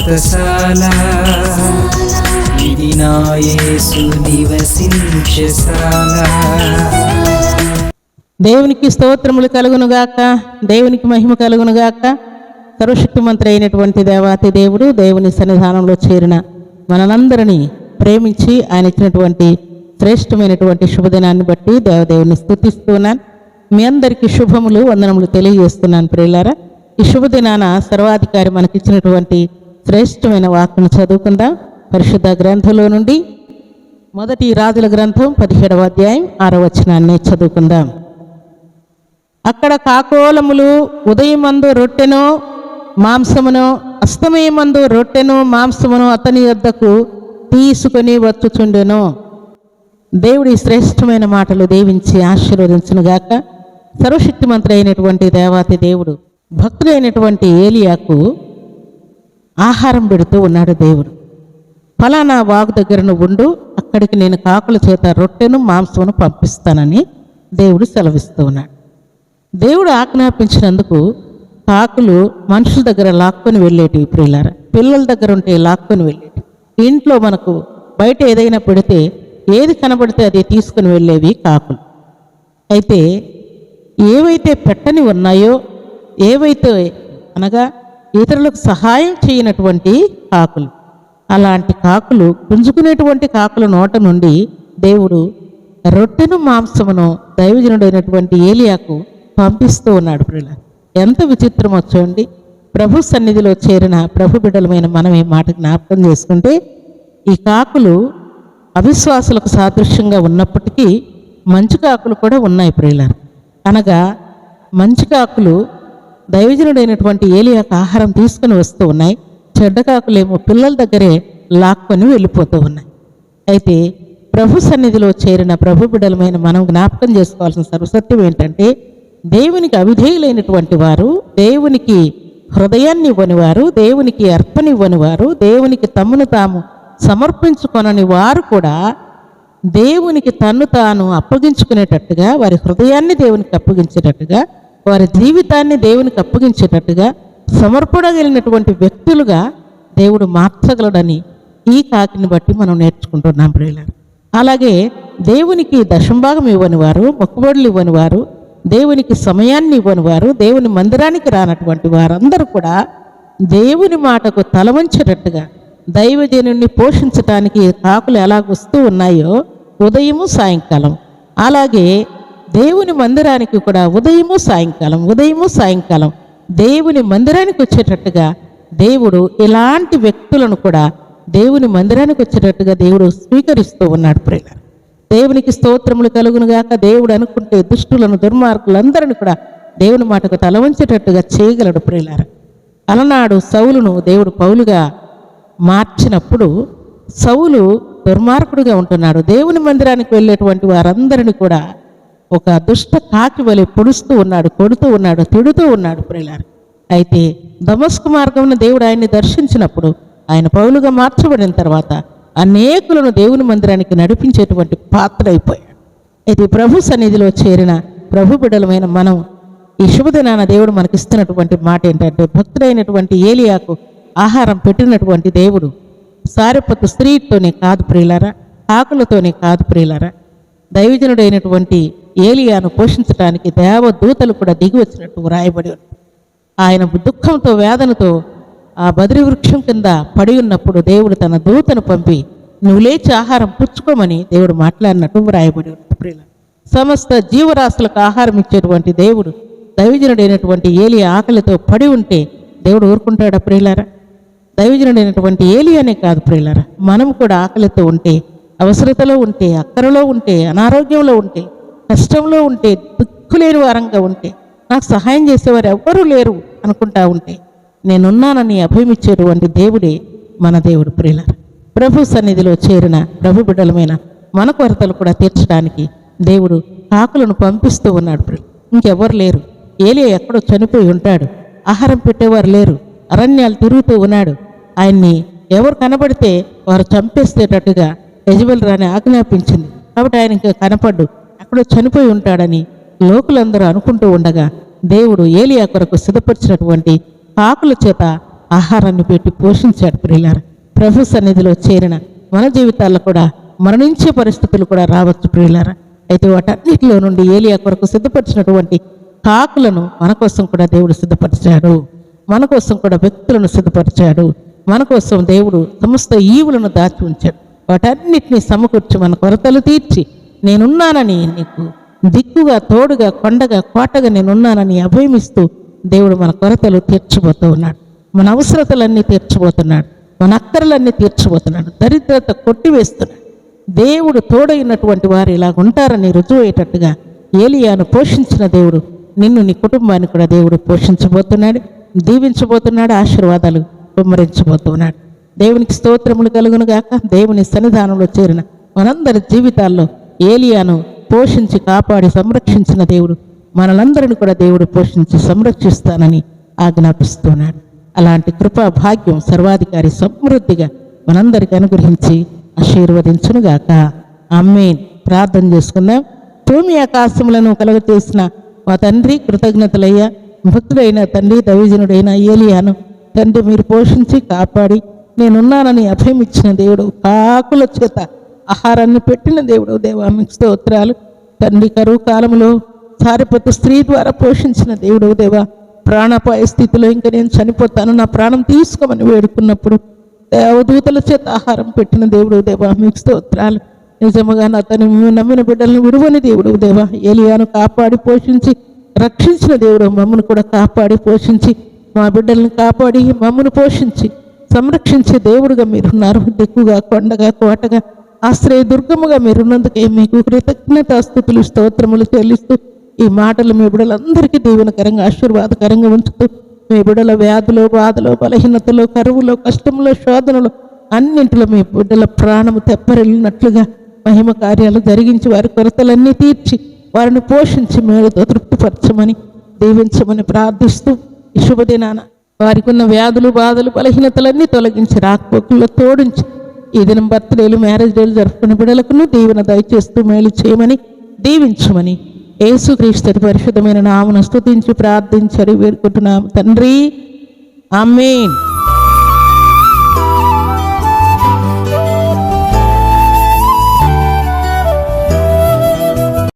వ్రతశాల ఇది నా యేసు నివసించశాల. దేవునికి స్తోత్రములు కలుగునుగాక, దేవునికి మహిమ కలుగునుగాక. సర్వశక్తిమంతుడు అయినటువంటి దేవాతి దేవుడు దేవుని సన్నిధానంలో చేరిన మనందరినీ ప్రేమించి ఆయన ఇచ్చినటువంటి శ్రేష్టమైనటువంటి శుభదినాన్ని బట్టి దేవదేవుని స్తుతిస్తున్నాను. మీ అందరికీ శుభములు వందనములు తెలియజేస్తున్నాను. ప్రియులారా, ఈ శుభదినాన సర్వాధికారి మనకిచ్చినటువంటి శ్రేష్టమైన వాక్కును చదువుకుందాం. పరిశుద్ధ గ్రంథంలో నుండి మొదటి రాజుల గ్రంథం 17వ అధ్యాయం 6వ వచనాన్ని చదువుకుందాం. అక్కడ కాకోలములు ఉదయమందు రొట్టెను మాంసమును, అస్తమయమందు రొట్టెను మాంసమును అతని యొద్దకు తీసుకొని వచ్చుచుండెను. దేవుడి శ్రేష్టమైన మాటలు దీవించి ఆశీర్వదించునుగాక. సర్వశక్తిమంతుడు అయినటువంటి దేవాతి దేవుడు భక్తుడైనటువంటి ఏలియాకు ఆహారం పెడుతూ ఉన్నాడు. దేవుడు, ఫలానా వాగు దగ్గర నువ్వు ఉండు, అక్కడికి నేను కాకుల చేత రొట్టెను మాంసమును పంపిస్తానని దేవుడు సెలవిస్తూ ఉన్నాడు. దేవుడు ఆజ్ఞాపించినందుకు కాకులు మనుషుల దగ్గర లాక్కొని వెళ్ళేటివి. ప్రియులారా, పిల్లల దగ్గర ఉంటే లాక్కొని వెళ్ళేటివి. ఇంట్లో మనకు బయట ఏదైనా పెడితే ఏది కనబడితే అది తీసుకుని వెళ్ళేవి కాకులు. అయితే ఏవైతే పెట్టని ఉన్నాయో, ఏవైతే అనగా ఇతరులకు సహాయం చేయనటువంటి కాకులు, అలాంటి కాకులు, గుంజుకునేటువంటి కాకుల నోట నుండి దేవుడు రొట్టెను మాంసమును దైవజనుడైనటువంటి ఏలియాకు పంపిస్తూ ఉన్నాడు. ప్రియులారా, ఎంత విచిత్రమో చూడండి. ప్రభు సన్నిధిలో చేరిన ప్రభు బిడ్డలమైన మనం ఈ మాట జ్ఞాపకం చేసుకుంటే, ఈ కాకులు అవిశ్వాసులకు సాదృశ్యంగా ఉన్నప్పటికీ మంచి కాకులు కూడా ఉన్నాయి. ప్రియులారా, అనగా మంచి కాకులు దైవజనుడైనటువంటి ఏలియాకు ఆహారం తీసుకుని వస్తూ ఉన్నాయి. చెడ్డ కాకులేమో పిల్లల దగ్గరే లాక్కొని వెళ్ళిపోతూ ఉన్నాయి. అయితే ప్రభు సన్నిధిలో చేరిన ప్రభు బిడ్డలమైన మనం జ్ఞాపకం చేసుకోవాల్సిన సర్వసత్యం ఏంటంటే, దేవునికి అవిధేయులైనటువంటి వారు, దేవునికి హృదయాన్ని ఇవ్వని వారు, దేవునికి అర్పణివ్వని వారు, దేవునికి తమ్మును తాము సమర్పించుకొనని వారు కూడా దేవునికి తన్ను తాను అప్పగించుకునేటట్టుగా, వారి హృదయాన్ని దేవునికి అప్పగించేటట్టుగా, వారి జీవితాన్ని దేవునికి అప్పగించేటట్టుగా సమర్పడగలిగినటువంటి వ్యక్తులుగా దేవుడు మార్చగలడని ఈ కాకిని బట్టి మనం నేర్చుకుంటున్నాం. ప్రియులారా, అలాగే దేవునికి దశంభాగం ఇవ్వని వారు, మొక్కుబడులు ఇవ్వని వారు, దేవునికి సమయాన్ని ఇవ్వని వారు, దేవుని మందిరానికి రానటువంటి వారందరూ కూడా దేవుని మాటకు తలవంచేటట్టుగా దైవజనుడిని పోషించటానికి కాకులు ఎలాగొస్తూ ఉన్నాయో ఉదయము సాయంకాలం, అలాగే దేవుని మందిరానికి కూడా ఉదయము సాయంకాలం దేవుని మందిరానికి వచ్చేటట్టుగా దేవుడు ఇలాంటి వ్యక్తులను కూడా దేవుని మందిరానికి వచ్చేటట్టుగా దేవుడు స్వీకరిస్తూ ఉన్నాడు. ప్రియులారా, దేవునికి స్తోత్రములు కలుగునుగాక. దేవుడు అనుకుంటే దుష్టులను, దుర్మార్గులందరినీ కూడా దేవుని మాటకు తలవంచేటట్టుగా చేయగలడు. ప్రియులారా, అలనాడు సౌలును దేవుడు పౌలుగా మార్చినప్పుడు సౌలు దుర్మార్గుడుగా ఉంటున్నాడు. దేవుని మందిరానికి వెళ్ళేటువంటి వారందరినీ కూడా ఒక దుష్ట కాకి వలె పొడుస్తూ ఉన్నాడు, కొడుతూ ఉన్నాడు, తిడుతూ ఉన్నాడు. ప్రియులారా, అయితే దమస్కు మార్గమున దేవుడు ఆయన్ని దర్శించినప్పుడు ఆయన పౌలుగా మార్చబడిన తర్వాత అనేకులను దేవుని మందిరానికి నడిపించేటువంటి పాత్ర అయిపోయాడు. అయితే ప్రభు సన్నిధిలో చేరిన ప్రభు బిడ్డలమైన మనం ఈ శుభదినాన దేవుడు మనకిస్తున్నటువంటి మాట ఏంటంటే, భక్తుడైనటువంటి ఏలియాకు ఆహారం పెట్టినటువంటి దేవుడు సారెపత్తు స్త్రీతోనే కాదు ప్రియులారా, కాకులతోనే కాదు ప్రియులారా, దైవజనుడైనటువంటి ఏలియాను పోషించడానికి దేవదూతలు కూడా దిగి వచ్చినట్టు వ్రాయబడి ఉంది. ఆయన దుఃఖంతో వేదనతో ఆ బద్రి వృక్షం కింద పడి ఉన్నప్పుడు దేవుడు తన దూతను పంపి నువ్వు లేచి ఆహారం పుచ్చుకోమని దేవుడు మాట్లాడినట్టు వ్రాయబడి ఉంది. ప్రియులారా, సమస్త జీవరాశులకు ఆహారం ఇచ్చేటువంటి దేవుడు దైవజనుడైనటువంటి ఏలియా ఆకలితో పడి ఉంటే దేవుడు ఊరుకుంటాడా? ప్రియులారా, దైవజనుడైనటువంటి ఏలియానే కాదు ప్రియులారా, మనం కూడా ఆకలితో ఉంటే, అవసరతలో ఉంటే, అక్కరలో ఉంటే, అనారోగ్యంలో ఉంటే, కష్టంలో ఉంటే, దిక్కులేని వారంగా ఉంటే, నాకు సహాయం చేసేవారు ఎవ్వరూ లేరు అనుకుంటా ఉంటే, నేనున్నానని అభయమిచ్చేటువంటి దేవుడే మన దేవుడు. ప్రియులారా, ప్రభు సన్నిధిలో చేరిన ప్రభు బిడ్డలమైన మన కొరతలు కూడా తీర్చడానికి దేవుడు కాకులను పంపిస్తూ ఉన్నాడు. ఇంకెవ్వరు లేరు. ఏలియా ఎక్కడో చనిపోయి ఉంటాడు, ఆహారం పెట్టేవారు లేరు, అరణ్యాలు తిరుగుతూ ఉన్నాడు. ఆయన్ని ఎవరు కనబడితే వారు చంపేసేటట్టుగా యెజబెల్ రాణి ఆజ్ఞాపించింది. కాబట్టి ఆయన ఇంకా కనపడ్డు, ఎక్కడో చనిపోయి ఉంటాడని లోకులందరూ అనుకుంటూ ఉండగా దేవుడు ఏలియా కొరకు సిద్ధపరిచినటువంటి కాకుల చేత ఆహారాన్ని పెట్టి పోషించాడు ప్రియులారా. ప్రభు సన్నిధిలో చేరిన మన జీవితాల్లో కూడా మరణించే పరిస్థితులు కూడా రావచ్చు ప్రియులారా. అయితే వాటన్నిటిలో నుండి ఏలియా కొరకు సిద్ధపరిచినటువంటి కాకులను మన కోసం కూడా దేవుడు సిద్ధపరిచాడు. మన కోసం కూడా వ్యక్తులను సిద్ధపరిచాడు. మన కోసం దేవుడు సమస్త ఈవులను దాచి ఉంచాడు. వాటన్నిటినీ సమకూర్చి మన కొరతలు తీర్చి నేనున్నానని, నీకు దిక్కుగా తోడుగా కొండగా కోటగా నేనున్నానని అభయమిస్తూ దేవుడు మన కొరతలు తీర్చబోతూ ఉన్నాడు. మన అవసరతలన్నీ తీర్చబోతున్నాడు. మన అక్కరలన్నీ తీర్చబోతున్నాడు. దరిద్రత కొట్టివేస్తున్నాడు. దేవుడు తోడైనటువంటి వారు ఇలాగ ఉంటారని రుజువయ్యేటట్టుగా ఏలియాను పోషించిన దేవుడు నిన్ను, నీ కుటుంబాన్ని కూడా దేవుడు పోషించబోతున్నాడు, దీవించబోతున్నాడు, ఆశీర్వాదాలు కుమ్మరించబోతున్నాడు. దేవునికి స్తోత్రములు కలుగును గాక. దేవుని సన్నిధానంలో చేరిన మనందరి జీవితాల్లో ఏలియాను పోషించి కాపాడి సంరక్షించిన దేవుడు మనలందరిని కూడా దేవుడు పోషించి సంరక్షిస్తానని ఆజ్ఞాపిస్తున్నాడు. అలాంటి కృపా భాగ్యం సర్వాధికారి సమృద్ధిగా మనందరికి అనుగ్రహించి ఆశీర్వదించునుగాక. ఆమేన్. ప్రార్థన చేసుకుందాం. భూమి ఆకాశములను కలుగచేసిన మా తండ్రి, కృతజ్ఞతలయ్యా. భక్తుడైన తండ్రి, దైవజనుడైన ఏలియాను తండ్రి మీరు పోషించి కాపాడి నేనున్నానని అభయమిచ్చిన దేవుడు, కాకుల చేత ఆహారాన్ని పెట్టిన దేవుడు దేవా, మీకు స్తోత్రాలు తండ్రి. కరువు కాలంలో సారిపత్తు స్త్రీ ద్వారా పోషించిన దేవుడు దేవా, ప్రాణాపాయ స్థితిలో ఇంకా నేను చనిపోతాను, నా ప్రాణం తీసుకోమని వేడుకున్నప్పుడు దేవదూతల చేత ఆహారం పెట్టిన దేవుడు దేవా, మీకు స్తోత్రాలు. నిజముగా నా తను నమ్మిన బిడ్డలను విడువని దేవుడు దేవా, ఏలియాను కాపాడి పోషించి రక్షించిన దేవుడు మమ్మను కూడా కాపాడి పోషించి మా బిడ్డలను కాపాడి మమ్మను పోషించి సంరక్షించే దేవుడుగా మీరున్నారు. దిక్కుగా కొండగా కోటగా ఆశ్రయ దుర్గముగా మీరున్నందుకే మీకు కృతజ్ఞతాస్తుతులు స్తోత్రములు చెల్లిస్తూ ఈ మాటలు మీ బిడ్డలందరికీ దీవెనకరంగా ఆశీర్వాదకరంగా ఉంచుతూ మీ బిడ్డల వ్యాధులు, బాధలు, బలహీనతలు, కరువులో, కష్టంలో, శోధనలు అన్నింటిలో మీ బిడ్డల ప్రాణము తెప్పరిల్లినట్లుగా మహిమ కార్యాలు జరిగించి వారి కొరతలన్నీ తీర్చి వారిని పోషించి మేలుతో తృప్తిపరచమని దీవించమని ప్రార్థిస్తూ ఈ శుభదినాన వారికి ఉన్న వ్యాధులు, బాధలు, బలహీనతలన్నీ తొలగించి రాకపోకల్లో తోడించి ఈ దినం బర్త్డేలు, మ్యారేజ్ డేలు జరుపుకునే బిడ్డలకును దీవెన దయచేస్తూ మేలు చేయమని దీవించమని యేసుక్రీస్తు పరిశుద్ధమైన నామమున స్తుతించి ప్రార్థించి వేడుకుంటున్నాము తండ్రి. ఆమేన్.